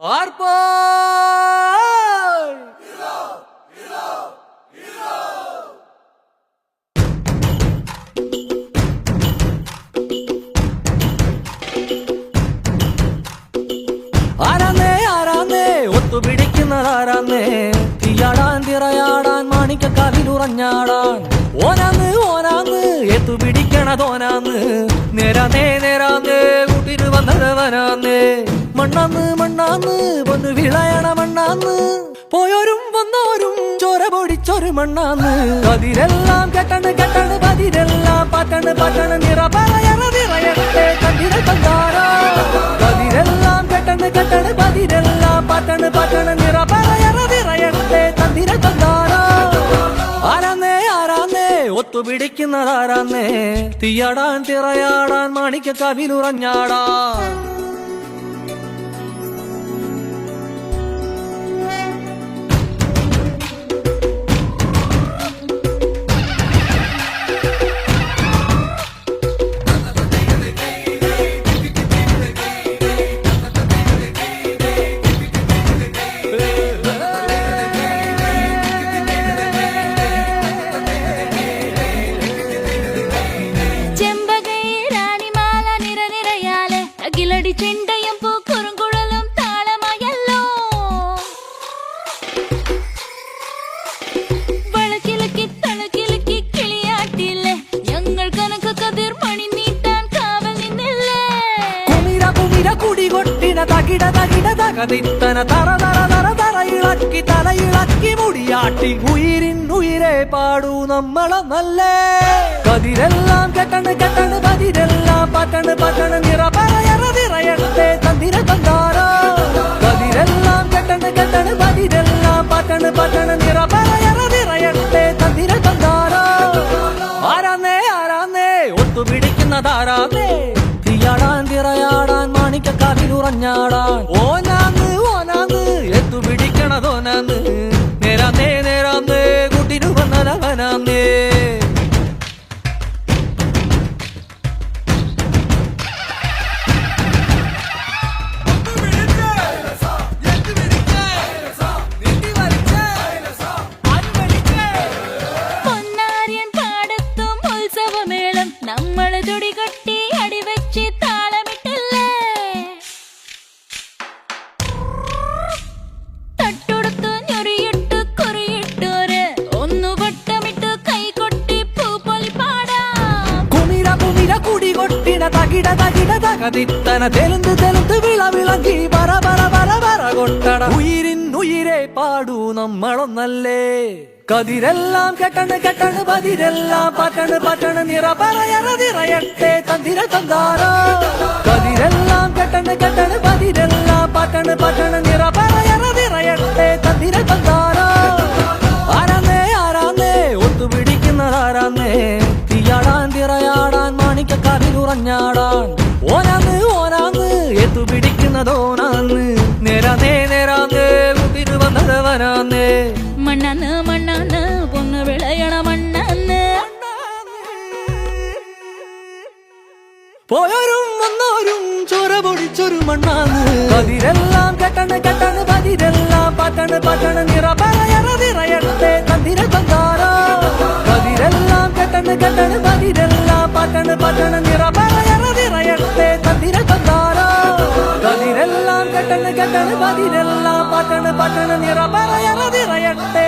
ആർപ്പാ ആരാന്നേ ആരാന്നേ ഒത്തുപിടിക്കുന്നതാരാന്നേ തീയാടാൻ തിറയാടാൻ മാണിക്കക്കാവിലുറഞ്ഞാടാൻ ഓനാന്ന് ഓനാന്ന് എത്തുപിടിക്കണതോനാന്ന് നേരാന്നേ നേരാന്നേ കൂട്ടിന് വന്നതവനാന്നേ മണ്ണാന്ന് മണ്ണാന്ന് വന്ന് വിളയണ മണ്ണാന്ന് പോയോരും വന്നോരും ചോര പൊടിച്ചൊരു മണ്ണാന്ന് കതിരെല്ലാം കെട്ടണ് കെട്ടണ് പതിരെല്ലാം പാറ്റണ് പാറ്റണ് നിറ പറയണ നിറയട്ടെ കതിര കണ്ടാരാ കതിരെല്ലാം കെട്ടണ് കെട്ടണ് പതിരെല്ലാം പാറ്റണ് പാറ്റണ് നിറ പറയണ നിറയട്ടെ കതിര കണ്ടാരാ ആരാന്നേ ആരാന്നേ ഒത്തുപിടിക്കുന്നതാരാന്നേ തീയാടാൻ തിറയാടാൻ മാണിക്കക്കാവിലുറഞ്ഞാടാ ചെണ്ടയും പൂക്കുറുങ്കുഴലും താളമായല്ലോ വളക്കിലക്കി തളക്കിലക്കി കിളിയാട്ടില്ലേ ഞങ്ങൾ കനക കതിർ മണി നീട്ടാൻ കാവൽ നിന്നില്ലേ കുമിര കുമിര കുടി കൊട്ടിന തകിട തകിട തകതിത്തന തറ തറ തറ തറ ഇളക്കി തല ഇളക്കി മുടിയാട്ടി ഉയിരിൻ ഉയിരെ പാടൂ നമ്മളൊന്നല്ലേ കതിരെല്ലാം കെട്ടണ് കെട്ടണ് പതിരെല്ലാം പാറ്റണ് പാറ്റണ് നിറ പറയറ നിറയട്ടെ തന്തിര തന്താരോ കതിരെല്ലാം കെട്ടണ് കെട്ടണ് പതിരെല്ലാം പാറ്റണ് പാറ്റണ് നിറ പറയറ നിറയട്ടെ തന്തിര തന്താരോ ആരാന്നേ ആരാന്നേ ഒത്തുപിടിക്കുന്നതാരാന്നേ തീയാടാൻ തിറയാടാൻ മാണിക്കക്കാവിലുറഞ്ഞാടാൻ ഓനാന്ന് ഓനാന്ന് എത്തുപിടിക്കണതോനാന്ന് നേരാന്നേ നേരാന്നേ കൂട്ടിനു വന്നതവനാന്നേ നമ്മള് തുടികൊട്ടി അടിവെച്ച് താളമിട്ടില്ലേ തട്ടുടുത്തു ഞൊറിയിട്ടു കുറിയിട്ടോര് ഒന്നു വട്ടമിട്ടു കൈകൊട്ടി പൂപ്പൊലി പാടാം കുമിര കുമിര കുടി കൊട്ടിന തകിട തകിട തകതിത്തന തെലുന്ത് തെലുന്ത് വിള വിളങ്ങി പറ പറ പറ പറ കൊട്ടട ഉയിരിൻ ഉയിരെ പാടൂ നമ്മളൊന്നല്ലേ കതിരെല്ലാം കെട്ടണ് കെട്ടണ് പതിരെല്ലാം പാറ്റണ് പാറ്റണ് നിറ പറയറ നിറയട്ടെ തന്തിര തന്താരോ കതിരെല്ലാം കെട്ടണ് കെട്ടണ് പതിരെല്ലാം പാറ്റണ് പാറ്റണ് നിറ പറയറ നിറയട്ടെ തന്തിര തന്താരോ ആരാന്നേ ആരാന്നേ ഒത്തുപിടിക്കുന്നതാരാന്നേ തീയാടാൻ തിറയാടാൻ മാണിക്കക്കാവിലുറഞ്ഞാടാൻ ഓനാന്ന് ഓനാന്ന് എത്തുപിടിക്കുന്നതോനാന്ന് നേരാന്നേ നേരാന്നേ കൂട്ടിന് വന്നതവനാന്നേ മണ്ണാന്ന് മണ്ണാന്ന് പൊന്ന് വിളയണ മണ്ണാന്ന് പോയോരും വന്നോരും ചോര പൊടിച്ചൊരു മണ്ണാന്ന് കതിരെല്ലാം കെട്ടണ് കെട്ടണ് പതിരെല്ലാം പാറ്റണ് പാറ്റണ് നിറ പറയറ നിറയട്ടെ തന്തിര തന്താരോ കതിരെല്ലാം കെട്ടണ് കെട്ടണ് പതിരെല്ലാം പാറ്റണ് പാറ്റണ് നിറ പറയറ നിറയട്ടെ തന്തിര തന്താരോ കതിരെല്ലാം കെട്ടണ് കെട്ടണ് പതിരെല്ലാം പാറ്റണ് പാറ്റണ് നിറ പറയറ നിറയട്ടെ